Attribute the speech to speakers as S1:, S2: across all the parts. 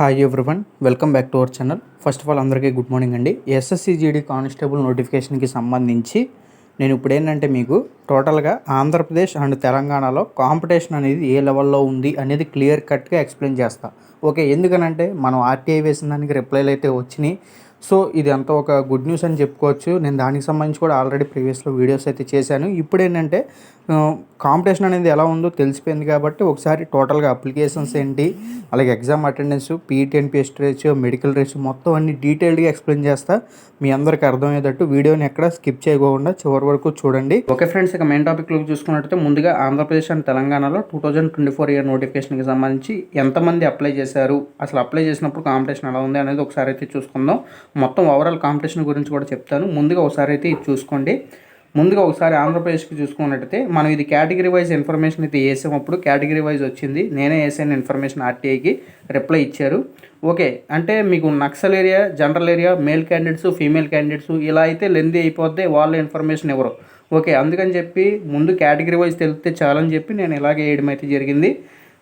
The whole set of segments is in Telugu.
S1: Hi everyone, welcome back to our channel. First of all అందరికీ గుడ్ మార్నింగ్ అండి. ఎస్ఎస్సి జీడీ కానిస్టేబుల్ నోటిఫికేషన్కి సంబంధించి నేను ఇప్పుడు ఏంటంటే మీకు టోటల్గా ఆంధ్రప్రదేశ్ అండ్ తెలంగాణలో కాంపిటీషన్ అనేది ఏ లెవెల్లో ఉంది అనేది క్లియర్ కట్గా ఎక్స్ప్లెయిన్ చేస్తా. ఓకే, ఎందుకనంటే మనం ఆర్టీఐ వేసిన దానికి రిప్లైలు అయితే వచ్చినాయి. సో ఇది అంతా ఒక గుడ్ న్యూస్ అని చెప్పుకోవచ్చు. నేను దానికి సంబంధించి కూడా ఆల్రెడీ ప్రీవియస్లో వీడియోస్ అయితే చేశాను. ఇప్పుడు ఏంటంటే కాంపిటీషన్ అనేది ఎలా ఉందో తెలిసిపోయింది కాబట్టి ఒకసారి టోటల్గా అప్లికేషన్స్ ఏంటి, అలాగే ఎగ్జామ్ అటెండెన్స్, పీఈటీ అండ్ పిఎస్ట్ రేషియో, మెడికల్ రేషియో మొత్తం అన్ని డీటెయిల్డ్గా ఎక్స్ప్లెయిన్ చేస్తా. మీ అందరికీ అర్థమయ్యేటట్టు వీడియోని ఎక్కడ స్కిప్ చేయకుండా చివరి వరకు చూడండి. ఓకే ఫ్రెండ్స్, ఇక మెయిన్ టాపిక్లోకి చూసుకున్నట్టయితే ముందుగా ఆంధ్రప్రదేశ్ అండ్ తెలంగాణలో 2024 ఇయర్ నోటిఫికేషన్కి సంబంధించి ఎంతమంది అప్లై చేశారు, అసలు అప్లై చేసినప్పుడు కాంపిటీషన్ ఎలా ఉంది అనేది ఒకసారి అయితే చూసుకుందాం. మొత్తం ఓవరాల్ కాంపిటీషన్ గురించి కూడా చెప్తాను. ముందుగా ఒకసారి అయితే ఇది చూసుకోండి. ముందుగా ఒకసారి ఆంధ్రప్రదేశ్కి చూసుకున్నట్టయితే మనం ఇది కేటగిరీ వైజ్ ఇన్ఫర్మేషన్ అయితే వేసామప్పుడు కేటగిరీ వైజ్ వచ్చింది. నేనే వేసాను ఇన్ఫర్మేషన్, ఆర్టీఐకి రిప్లై ఇచ్చారు. ఓకే, అంటే మీకు Naxal area, general area, male candidates, female candidates ఇలా అయితే లెందీ అయిపోద్ది, వాళ్ళ ఇన్ఫర్మేషన్ ఎవరు. ఓకే, అందుకని చెప్పి ముందు కేటగిరీ వైజ్ తెలిస్తే చాలని చెప్పి నేను ఇలాగే వేయడం అయితే జరిగింది.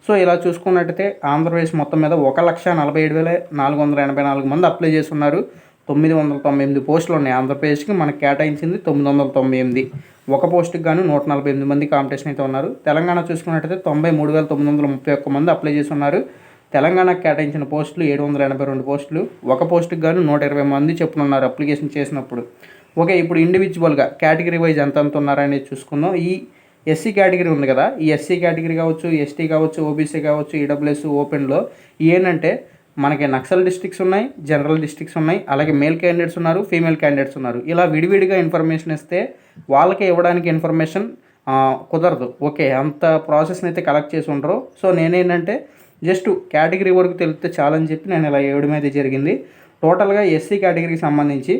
S1: సో ఇలా చూసుకున్నట్టయితే ఆంధ్రప్రదేశ్ మొత్తం మీద 1,47,484 మంది అప్లై చేస్తున్నారు. 998 పోస్టులు ఉన్నాయి. ఆంధ్రప్రదేశ్కి మనకు కేటాయించింది 998. ఒక పోస్టుకి గాను 148 మంది కాంపిటీషన్ అయితే ఉన్నారు. తెలంగాణ చూసుకున్నట్టయితే 93,931 మంది అప్లై చేసి ఉన్నారు. తెలంగాణకు కేటాయించిన పోస్టులు 782 పోస్టులు. ఒక పోస్టుకి గాను 120 మంది చెప్పున ఉన్నారు అప్లికేషన్ చేసినప్పుడు. ఓకే, ఇప్పుడు ఇండివిజువల్గా కేటగిరీ వైజ్ ఎంత ఉన్నారనేది చూసుకుందాం. ఈ ఎస్సీ కేటగిరీ ఉంది కదా, ఈ ఎస్సీ కేటగిరీ కావచ్చు, ఎస్టీ కావచ్చు, ఓబీసీ కావచ్చు, ఈడబ్ల్యూఎస్ ఓపెన్లో ఏంటంటే మనకి నక్సల్ డిస్ట్రిక్ట్స్ ఉన్నాయి, జనరల్ డిస్ట్రిక్ట్స్ ఉన్నాయి, అలాగే మేల్ క్యాండిడేట్స్ ఉన్నారు, ఫీమేల్ క్యాండిడేట్స్ ఉన్నారు. ఇలా విడివిడిగా ఇన్ఫర్మేషన్ ఇస్తే వాళ్ళకే ఇవ్వడానికి ఇన్ఫర్మేషన్ కుదరదు. ఓకే, అంత ప్రాసెస్ని అయితే కలెక్ట్ చేసి ఉండరు. సో నేనేంటంటే జస్ట్ కేటగిరీ వరకు తెలిస్తే చాలని చెప్పి నేను ఇలా వేయడం అయితే జరిగింది. టోటల్గా ఎస్సీ కేటగిరీకి సంబంధించి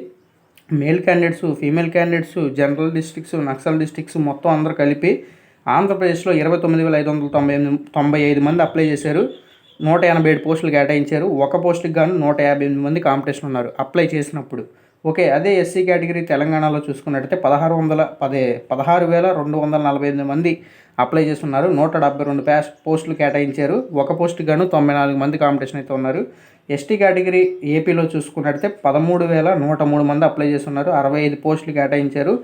S1: male candidates, female candidates, general districts, Naxal districts మొత్తం అందరూ కలిపి ఆంధ్రప్రదేశ్లో 29,595 మంది అప్లై చేశారు. 187 పోస్టులు కేటాయించారు. ఒక పోస్టుకి గాను 158 మంది కాంపిటీషన్ ఉన్నారు అప్లై చేసినప్పుడు. ఓకే, అదే ఎస్సీ కేటగిరీ తెలంగాణలో చూసుకున్నట్టయితే 16,248 మంది అప్లై చేస్తున్నారు. 172 పోస్టులు కేటాయించారు. ఒక పోస్టుకి గాను 94 మంది కాంపిటీషన్ అయితే ఉన్నారు. ఎస్టీ కేటగిరీ ఏపీలో చూసుకున్నట్టయితే 13,103 మంది అప్లై చేస్తున్నారు. 65 పోస్టులు కేటాయించారు.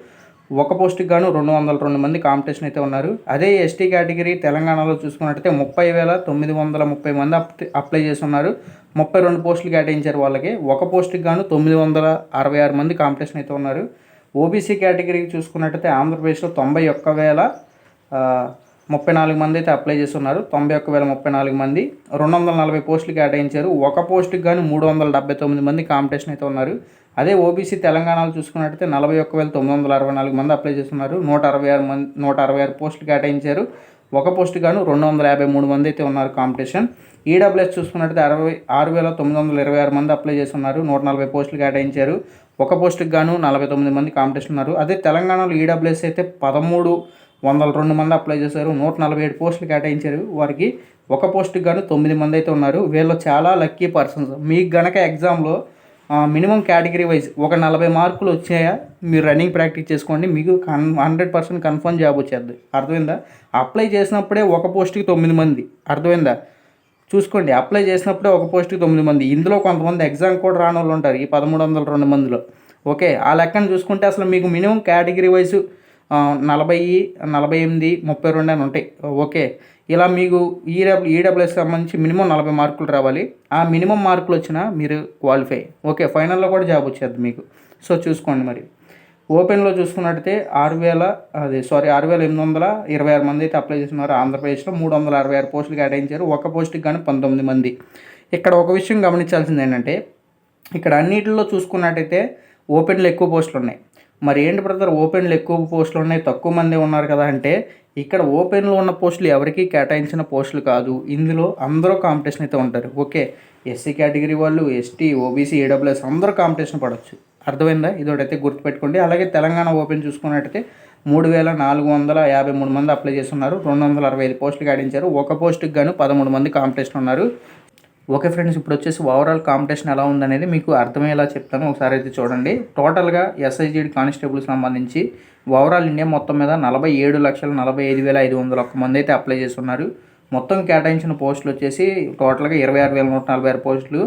S1: ఒక పోస్టుకి గాను 202 మంది కాంపిటీషన్ అయితే ఉన్నారు. అదే ఎస్టీ కేటగిరీ తెలంగాణలో చూసుకున్నట్టయితే 30,930 మంది అప్లై చేస్తున్నారు. 32 పోస్టులు కేటాయించారు వాళ్ళకి. ఒక పోస్టుకి గాను 966 మంది కాంపిటీషన్ అయితే ఉన్నారు. ఓబీసీ కేటగిరీకి చూసుకున్నట్టయితే ఆంధ్రప్రదేశ్లో 91,034 మంది అయితే అప్లై చేస్తున్నారు. 91,034 మంది, 240 పోస్టులు కేటాయించారు. ఒక పోస్టుకి గాను 379 మంది కాంపిటీషన్ అయితే ఉన్నారు. అదే ఓబీసీ తెలంగాణలో చూసుకున్నట్టయితే 41,964 మంది అప్లై చేస్తున్నారు. 166 పోస్టులు కేటాయించారు. ఒక పోస్టుకి గాను 253 మంది అయితే ఉన్నారు కాంపిటీషన్. ఈడబ్ల్యూఎస్ చూసుకున్నట్టయితే 66,926 మంది అప్లై చేస్తున్నారు. 140 పోస్టులు కేటాయించారు. ఒక పోస్టుకి గాను 49 మంది కాంపిటీషన్ ఉన్నారు. అదే తెలంగాణలో ఈడబ్ల్యూఎస్ అయితే 1,302 మంది అప్లై చేశారు. 147 పోస్టులు కేటాయించారు. వారికి ఒక పోస్టుకి గాను 9 మంది అయితే ఉన్నారు. వీళ్ళు చాలా లక్కీ పర్సన్స్. మీకు గనక ఎగ్జామ్లో మినిమం కేటగిరీ వైజ్ ఒక 40 మార్కులు వచ్చాయా, మీరు రన్నింగ్ ప్రాక్టీస్ చేసుకోండి, మీకు 100% కన్ఫర్మ్ జాబ్ వచ్చేది. అర్థమైందా? అప్లై చేసినప్పుడే ఒక పోస్ట్కి 9 మంది. అర్థమైందా? చూసుకోండి, అప్లై చేసినప్పుడే ఒక పోస్ట్కి 9 మంది. ఇందులో కొంతమంది ఎగ్జామ్ కూడా రాని వాళ్ళు ఉంటారు, ఈ 1302 మందిలో. ఓకే, ఆ లెక్కను చూసుకుంటే అసలు మీకు మినిమం కేటగిరీ వైజ్ 40, 48, 32 అని ఉంటాయి. ఓకే, ఇలా మీకు ఈడబ్ల్యూఎస్ సంబంధించి మినిమం 40 మార్కులు రావాలి. ఆ మినిమం మార్కులు వచ్చినా మీరు క్వాలిఫై. ఓకే, ఫైనల్లో కూడా జాబ్ వచ్చేది మీకు. సో చూసుకోండి. మరి ఓపెన్లో చూసుకున్నట్టయితే 6,826 మంది అయితే అప్లై చేస్తున్నారు. ఆంధ్రప్రదేశ్లో 366 పోస్టులు కేటాయించారు. ఒక పోస్టుకి కానీ 19 మంది. ఇక్కడ ఒక విషయం గమనించాల్సింది ఏంటంటే, ఇక్కడ అన్నిటిలో చూసుకున్నట్టయితే ఓపెన్లో ఎక్కువ పోస్టులు ఉన్నాయి. మరి ఏంటి బ్రదర్, ఓపెన్లో ఎక్కువ పోస్టులు ఉన్నాయి, తక్కువ మంది ఉన్నారు కదా అంటే, ఇక్కడ ఓపెన్లో ఉన్న పోస్టులు ఎవరికి కేటాయించిన పోస్టులు కాదు. ఇందులో అందరూ కాంపిటీషన్ అయితే ఉంటారు. ఓకే, ఎస్సీ కేటగిరీ వాళ్ళు, ఎస్టీ, ఓబీసీ, ఈడబ్ల్యూఎస్ అందరూ కాంపిటీషన్ పడవచ్చు. అర్థమైందా? ఇదొకటైతే గుర్తుపెట్టుకోండి. అలాగే తెలంగాణ ఓపెన్ చూసుకున్నట్టయితే 3,453 మంది అప్లై చేస్తున్నారు. 265 పోస్టులు కేటాయించారు. ఒక పోస్టుకి గాను 13 మంది కాంపిటీషన్ ఉన్నారు. ఓకే ఫ్రెండ్స్, ఇప్పుడు వచ్చేసి ఓవరాల్ కాంపిటీషన్ ఎలా ఉందనేది మీకు అర్థమయ్యేలా చెప్తాను. ఒకసారి అయితే చూడండి. టోటల్గా ఎస్ఐజీడీ కానిస్టేబుల్ సంబంధించి ఓవరాల్ ఇండియా మొత్తం మీద 47,45,501 మంది అయితే అప్లై చేస్తున్నారు. మొత్తం కేటాయించిన పోస్టులు వచ్చేసి టోటల్గా 26,146 పోస్టులు.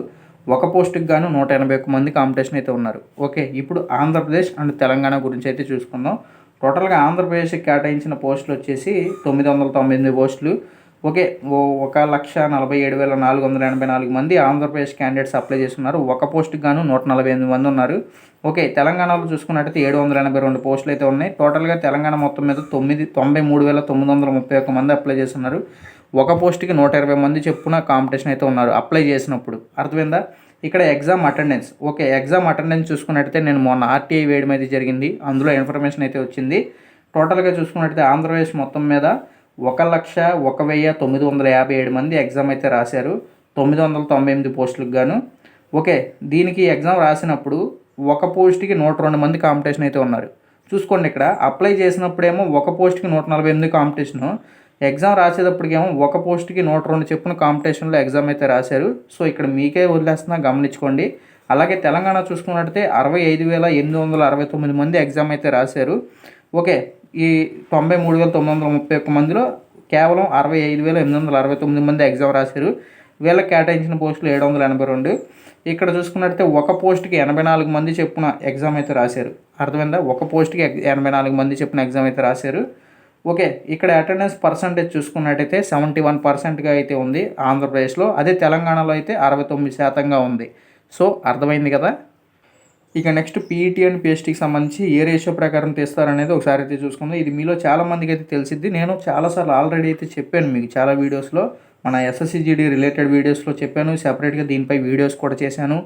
S1: ఒక పోస్టుకి గాను 181 మంది కాంపిటీషన్ అయితే ఉన్నారు. ఓకే, ఇప్పుడు ఆంధ్రప్రదేశ్ అండ్ తెలంగాణ గురించి అయితే చూసుకుందాం. టోటల్గా ఆంధ్రప్రదేశ్కి కేటాయించిన పోస్టులు వచ్చేసి 998 పోస్టులు. ఓకే, 1,47,484 మంది ఆంధ్రప్రదేశ్ క్యాండిడేట్స్ అప్లై చేస్తున్నారు. ఒక పోస్టుకి గాను 148 మంది ఉన్నారు. ఓకే, తెలంగాణలో చూసుకున్నట్టయితే 782 పోస్టులు అయితే ఉన్నాయి. టోటల్గా తెలంగాణ మొత్తం మీద 93,931 మంది అప్లై చేస్తున్నారు. ఒక పోస్ట్కి 120 మంది చెప్పున కాంపిటీషన్ అయితే ఉన్నారు అప్లై చేసినప్పుడు. అర్థమైందా? ఇక్కడ exam attendance. Okay, exam attendance చూసుకున్నట్టయితే నేను మొన్న ఆర్టీఐ వేయడం అయితే జరిగింది, అందులో ఇన్ఫర్మేషన్ అయితే వచ్చింది. టోటల్గా చూసుకున్నట్టయితే ఆంధ్రప్రదేశ్ మొత్తం మీద 1,01,957 మంది ఎగ్జామ్ అయితే రాశారు 998 పోస్టులకు గాను. ఓకే, దీనికి ఎగ్జామ్ రాసినప్పుడు ఒక పోస్ట్కి 102 మంది కాంపిటీషన్ అయితే ఉన్నారు. చూసుకోండి, ఇక్కడ అప్లై చేసినప్పుడేమో ఒక పోస్ట్కి 148 కాంపిటీషను, ఎగ్జామ్ రాసేటప్పటికేమో ఒక పోస్ట్కి 102 చెప్పున కాంపిటీషన్లో ఎగ్జామ్ అయితే రాశారు. సో ఇక్కడ మీకే వదిలేస్తున్నా, గమనించుకోండి. అలాగే తెలంగాణ చూసుకున్నట్టయితే 65,869 మంది ఎగ్జామ్ అయితే రాశారు. ఓకే, ఈ 93,931 మందిలో కేవలం 65,869 మంది ఎగ్జామ్ రాశారు. వీళ్ళకి కేటాయించిన పోస్టులు 782. ఇక్కడ చూసుకున్నట్టయితే ఒక పోస్ట్కి 84 మంది చెప్పున ఎగ్జామ్ అయితే రాశారు. అర్థమైందా? ఒక పోస్ట్కి 84 మంది చెప్పున ఎగ్జామ్ అయితే రాశారు. ఓకే, ఇక్కడ అటెండెన్స్ పర్సంటేజ్ చూసుకున్నట్టయితే 71%గా అయితే ఉంది ఆంధ్రప్రదేశ్లో. అదే తెలంగాణలో అయితే 69%గా ఉంది. సో అర్థమైంది కదా. ఇక నెక్స్ట్ పీఈటీ అండ్ పిహెచ్టీకి సంబంధించి ఏ రేషియో ప్రకారం తీస్తారనేది ఒకసారి అయితే చూసుకుందాం. ఇది మీలో చాలామందికి అయితే తెలిసిద్ది. నేను చాలాసార్లు ఆల్రెడీ అయితే చెప్పాను మీకు, చాలా వీడియోస్లో మన ఎస్ఎస్సిజిడి రిలేటెడ్ వీడియోస్లో చెప్పాను. సెపరేట్గా దీనిపై వీడియోస్ కూడా చేశాను.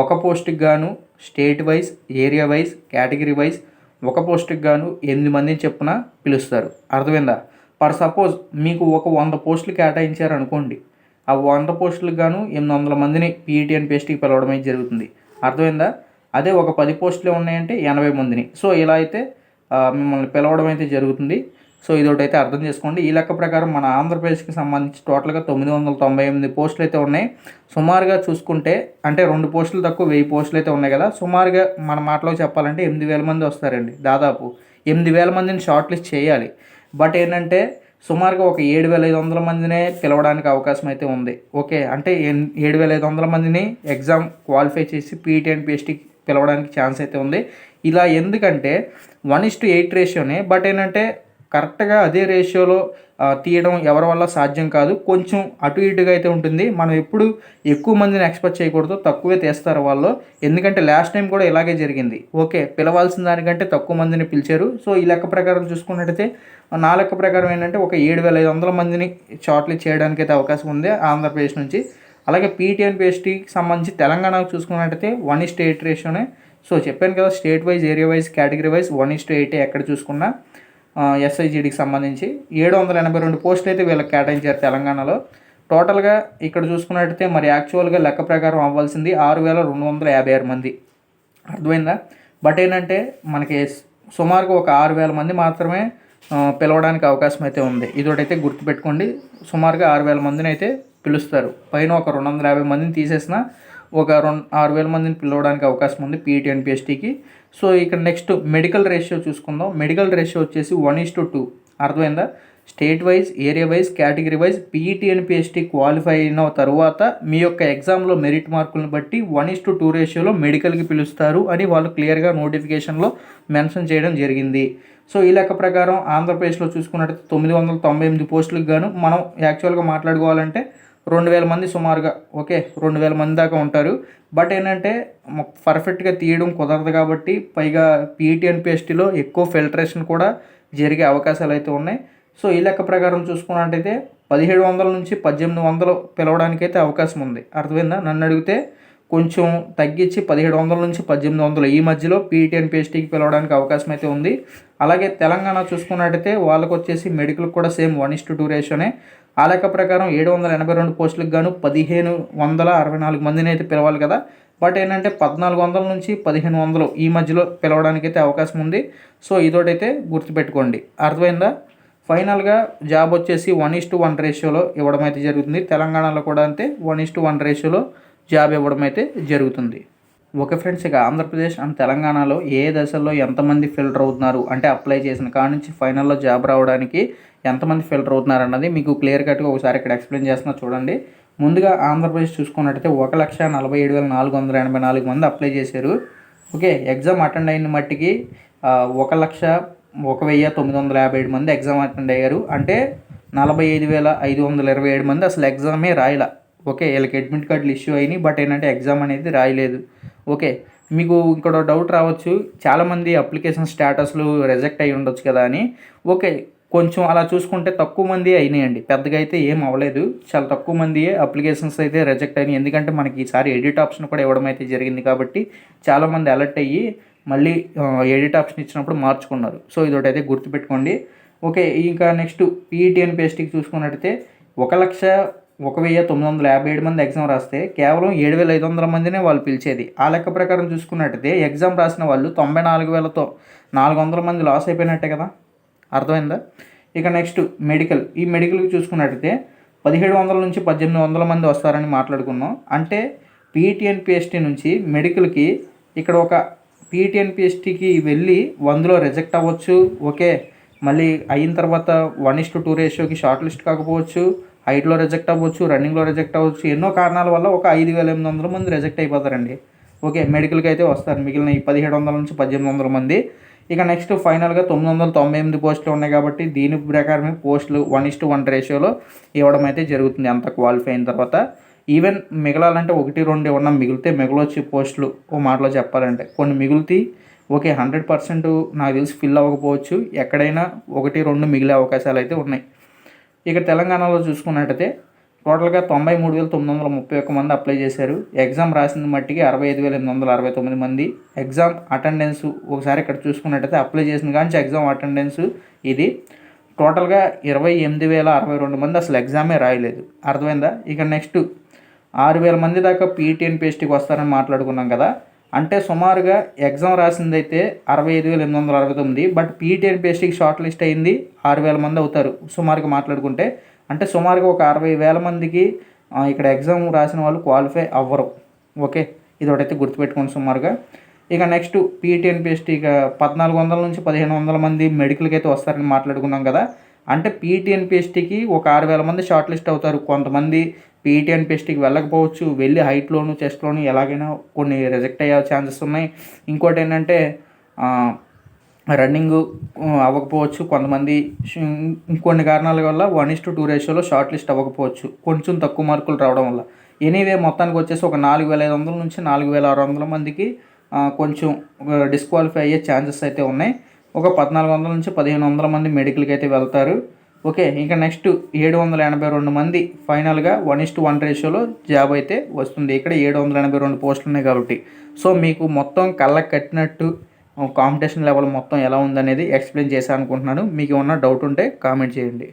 S1: ఒక పోస్ట్కి గాను state wise, area wise, category wise ఒక పోస్ట్కి గాను 8 మందిని చెప్పున పిలుస్తారు. అర్థమైందా? ఫర్ సపోజ్ మీకు ఒక 100 పోస్టులు కేటాయించారు అనుకోండి, ఆ 100 పోస్టులకు గాను 800 మందిని పీఈటీ అండ్ పిహెచ్టీకి పిలవడం అయితే జరుగుతుంది. అర్థమైందా? అదే ఒక 10 పోస్టులే ఉన్నాయంటే 80 మందిని. సో ఇలా అయితే మిమ్మల్ని పిలవడం అయితే జరుగుతుంది. సో ఇదొకటి అయితే అర్థం చేసుకోండి. ఈ లెక్క ప్రకారం మన ఆంధ్రప్రదేశ్కి సంబంధించి టోటల్గా 998 పోస్టులు అయితే ఉన్నాయి. సుమారుగా చూసుకుంటే అంటే 2 పోస్టులు తక్కువ 1000 పోస్టులు అయితే ఉన్నాయి కదా. సుమారుగా మన మాటలో చెప్పాలంటే 8,000 మంది వస్తారండి. దాదాపు 8,000 మందిని షార్ట్ లిస్ట్ చేయాలి. బట్ ఏంటంటే సుమారుగా ఒక 7,500 మందినే పిలవడానికి అవకాశం అయితే ఉంది. ఓకే, అంటే 7,500 మందిని ఎగ్జామ్ క్వాలిఫై చేసి పీఈటీ అండ్ పిహెచ్టీకి పిలవడానికి ఛాన్స్ అయితే ఉంది. ఇలా ఎందుకంటే 1:8 రేషియోనే. బట్ ఏంటంటే కరెక్ట్గా అదే రేషియోలో తీయడం ఎవరి వల్ల సాధ్యం కాదు. కొంచెం అటు ఇటుగా అయితే ఉంటుంది. మనం ఎప్పుడు ఎక్కువ మందిని ఎక్స్పెక్ట్ చేయకూడదు, తక్కువే తీస్తారు వాళ్ళు. ఎందుకంటే లాస్ట్ టైం కూడా ఇలాగే జరిగింది. ఓకే, పిలవాల్సిన దానికంటే తక్కువ మందిని పిలిచారు. సో ఈ లెక్క ప్రకారం చూసుకున్నట్టయితే నా లెక్క ప్రకారం ఏంటంటే ఒక 7,500 మందిని షార్ట్ లిస్ట్ చేయడానికి అయితే అవకాశం ఉంది ఆంధ్రప్రదేశ్ నుంచి. అలాగే పీఈటీ అండ్ పిహెచ్టీకి సంబంధించి తెలంగాణకు చూసుకున్నట్టయితే 1:8 రేషియోనే. సో చెప్పాను కదా, state wise, area wise, category wise 1:8 ఎక్కడ చూసుకున్నా. ఎస్ఐజిడికి సంబంధించి 782 పోస్టులు అయితే వీళ్ళకి కేటాయించారు తెలంగాణలో. టోటల్గా ఇక్కడ చూసుకున్నట్టయితే మరి యాక్చువల్గా లెక్క ప్రకారం అవ్వాల్సింది 6,256 మంది. అర్థమైందా? బట్ ఏంటంటే మనకి సుమారుగా ఒక 6,000 మంది మాత్రమే పిలవడానికి అవకాశం అయితే ఉంది. ఇదొకటైతే గుర్తుపెట్టుకోండి. సుమారుగా 6,000 మందిని అయితే పిలుస్తారు. పైన ఒక 250 మందిని తీసేసిన ఒక 6,000 మందిని పిలవడానికి అవకాశం ఉంది పీఈటీ అండ్ పిహెచ్టీకి. సో ఇక్కడ నెక్స్ట్ మెడికల్ రేషియో చూసుకుందాం. మెడికల్ రేషియో వచ్చేసి 1:2. అర్థమైందా? State wise, area wise, category wise PET and PhD qualify అయిన తర్వాత మీ యొక్క ఎగ్జామ్లో మెరిట్ మార్కులను బట్టి 1:2 రేషియోలో మెడికల్కి పిలుస్తారు అని వాళ్ళు క్లియర్గా నోటిఫికేషన్లో మెన్షన్ చేయడం జరిగింది. సో ఈ లెక్క ప్రకారం ఆంధ్రప్రదేశ్లో చూసుకున్నట్టయితే 998 పోస్టులకు గాను మనం యాక్చువల్గా మాట్లాడుకోవాలంటే 2,000 మంది సుమారుగా. ఓకే, 2,000 మంది దాకా ఉంటారు. బట్ ఏంటంటే పర్ఫెక్ట్గా తీయడం కుదరదు కాబట్టి పైగా పీఈటీ అండ్ పిహెచ్టీలో ఎక్కువ ఫిల్టరేషన్ కూడా జరిగే అవకాశాలు అయితే ఉన్నాయి. సో ఈ లెక్క ప్రకారం చూసుకున్నట్టయితే 1,700 నుంచి 1,800 పిలవడానికైతే అవకాశం ఉంది. అర్థమైందా? నన్ను అడిగితే కొంచెం తగ్గించి 1,700 నుంచి 1,800 ఈ మధ్యలో పీఈటీ అండ్ పిహెచ్టీకి పిలవడానికి అవకాశం అయితే ఉంది. అలాగే తెలంగాణ చూసుకున్నట్టయితే వాళ్ళకు వచ్చేసి మెడికల్ కూడా సేమ్ 1:2 రేషియోనే. ఆ లెక్క ప్రకారం 782 పోస్టులకు గాను 1,564 మందిని అయితే పిలవాలి కదా. బట్ ఏంటంటే 1,400 నుంచి 1,500 ఈ మధ్యలో పిలవడానికి అయితే అవకాశం ఉంది. సో ఇదోటైతే గుర్తుపెట్టుకోండి. అర్థమైందా? ఫైనల్గా జాబ్ వచ్చేసి 1:1 రేషియోలో ఇవ్వడం అయితే జరుగుతుంది. తెలంగాణలో కూడా అంతే 1:1 రేషియోలో జాబ్ ఇవ్వడం అయితే జరుగుతుంది. ఓకే ఫ్రెండ్స్, ఇక ఆంధ్రప్రదేశ్ అండ్ తెలంగాణలో ఏ దశల్లో ఎంతమంది ఫిల్టర్ అవుతున్నారు అంటే అప్లై చేసిన కాడ నుంచి ఫైనల్లో జాబ్ రావడానికి ఎంతమంది ఫిల్టర్ అవుతున్నారు అన్నది మీకు క్లియర్ కట్గా ఒకసారి ఇక్కడ ఎక్స్ప్లెయిన్ చేస్తున్నా చూడండి. ముందుగా ఆంధ్రప్రదేశ్ చూసుకున్నట్టయితే 1,47,784 మంది అప్లై చేశారు. ఓకే, ఎగ్జామ్ అటెండ్ అయిన మట్టికి 1,01,957 మంది ఎగ్జామ్ అటెండ్ అయ్యారు. అంటే 45,527 మంది అసలు ఎగ్జామే రాయలా. ఓకే, వీళ్ళకి అడ్మిట్ కార్డులు ఇష్యూ అయినాయి, బట్ ఏంటంటే ఎగ్జామ్ అనేది రాయలేదు. ఓకే, మీకు ఇక్కడ డౌట్ రావచ్చు, చాలామంది అప్లికేషన్ స్టేటస్లు రిజెక్ట్ అయ్యి ఉండొచ్చు కదా అని. ఓకే, కొంచెం అలా చూసుకుంటే తక్కువ మంది అయినాయండి, పెద్దగా అయితే ఏం అవ్వలేదు. చాలా తక్కువ మంది అప్లికేషన్స్ అయితే రిజెక్ట్ అయినాయి. ఎందుకంటే మనకి ఈసారి ఎడిట్ ఆప్షన్ కూడా ఇవ్వడం అయితే జరిగింది కాబట్టి చాలామంది అలర్ట్ అయ్యి మళ్ళీ ఎడిట్ ఆప్షన్ ఇచ్చినప్పుడు మార్చుకున్నారు. సో ఇదొకటైతే గుర్తుపెట్టుకోండి. ఓకే, ఇంకా నెక్స్ట్ PETNPSTకి చూసుకున్నట్టయితే 1,01,957 మంది ఎగ్జామ్ రాస్తే కేవలం 7,500 మందినే వాళ్ళు పిలిచేది. ఆ లెక్క ప్రకారం చూసుకున్నట్టయితే ఎగ్జామ్ రాసిన వాళ్ళు 94,400 మంది లాస్ అయిపోయినట్టే కదా, అర్థమైందా? ఇక నెక్స్ట్ మెడికల్. ఈ మెడికల్కి చూసుకున్నట్టయితే 1,700 నుంచి 1,800 మంది వస్తారని మాట్లాడుకున్నాం. అంటే PETNPST నుంచి మెడికల్కి ఇక్కడ ఒక PETNPSTకి వెళ్ళి 100లో రిజెక్ట్ అవ్వచ్చు. ఓకే, మళ్ళీ అయిన తర్వాత 1:2 రేషియోకి షార్ట్ లిస్ట్ కాకపోవచ్చు, హైట్లో రిజెక్ట్ అవ్వచ్చు, రన్నింగ్లో రిజెక్ట్ అవ్వచ్చు. ఎన్నో కారణాల వల్ల ఒక 5,800 మంది రిజెక్ట్ అయిపోతారండి. ఓకే, మెడికల్కి అయితే వస్తారు మిగిలిన ఈ 1,700 నుంచి 1,800 మంది. ఇక నెక్స్ట్ ఫైనల్గా 998 పోస్టులు ఉన్నాయి కాబట్టి దీని ప్రకారమే పోస్టులు 1:1 రేషియోలో ఇవ్వడం అయితే జరుగుతుంది అంత క్వాలిఫై అయిన తర్వాత. ఈవెన్ మిగలాలంటే 1-2 ఏమన్నా మిగిలితే మిగలొచ్చి పోస్టులు, ఓ మాటలో చెప్పాలంటే కొన్ని మిగులుతాయి. ఓకే, 100% నాకు తెలిసి ఫిల్ అవ్వకపోవచ్చు, ఎక్కడైనా 1-2 మిగిలే అవకాశాలు అయితే ఉన్నాయి. ఇక తెలంగాణలో చూసుకున్నట్టయితే టోటల్గా 93,931 మంది అప్లై చేశారు. ఎగ్జామ్ రాసిన మట్టికి 65,869 మంది. ఎగ్జామ్ అటెండెన్స్ ఒకసారి ఇక్కడ చూసుకున్నట్టయితే అప్లై చేసిన కానీ ఎగ్జామ్ అటెండెన్స్ ఇది టోటల్గా 28,062 మంది అసలు ఎగ్జామే రాయలేదు. అర్థమైందా? ఇక నెక్స్ట్ 6,000 మంది దాకా PETNPSTకి వస్తారని మాట్లాడుకున్నాం కదా. అంటే సుమారుగా ఎగ్జామ్ రాసింది అయితే 65,869, బట్ PETNPSTకి షార్ట్ లిస్ట్ అయింది 6,000 మంది అవుతారు సుమారుగా మాట్లాడుకుంటే. అంటే సుమారుగా ఒక 60,000 మందికి ఇక్కడ ఎగ్జామ్ రాసిన వాళ్ళు క్వాలిఫై అవ్వరు. ఓకే, ఇది ఒకటైతే గుర్తుపెట్టుకోండి సుమారుగా. ఇక నెక్స్ట్ PETNPST ఇక 1,400 నుంచి 1,500 మంది మెడికల్కి అయితే వస్తారని మాట్లాడుకున్నాం కదా. అంటే PETNPSTకి ఒక 6,000 మంది షార్ట్ లిస్ట్ అవుతారు. కొంతమంది PETNPSTకి వెళ్ళకపోవచ్చు, వెళ్ళి హైట్లోను చెస్ట్లోను ఎలాగైనా కొన్ని రిజెక్ట్ అయ్యే ఛాన్సెస్ ఉన్నాయి. ఇంకోటి ఏంటంటే రన్నింగ్ అవ్వకపోవచ్చు, కొంతమంది ఇంకొన్ని కారణాల వల్ల 1:2 రేషియోలో షార్ట్ లిస్ట్ అవ్వకపోవచ్చు, కొంచెం తక్కువ మార్కులు రావడం వల్ల. ఎనీవే మొత్తానికి వచ్చేసి ఒక 4,500 నుంచి 4,600 మందికి కొంచెం డిస్క్వాలిఫై అయ్యే ఛాన్సెస్ అయితే ఉన్నాయి. ఒక 1,400 నుంచి 1,500 మంది మెడికల్కి అయితే వెళ్తారు. ఓకే, ఇంకా నెక్స్ట్ 782 మంది ఫైనల్గా 1:1 రేషియోలో జాబ్ అయితే వస్తుంది. ఇక్కడ 782 పోస్టులు ఉన్నాయి కాబట్టి. సో మీకు మొత్తం కళ్ళకు కట్టినట్టు కాంపిటీషన్ లెవెల్ మొత్తం ఎలా ఉందనేది ఎక్స్ప్లెయిన్ చేశాను అనుకుంటున్నాను. మీకు ఏమన్నా డౌట్ ఉంటే కామెంట్ చేయండి.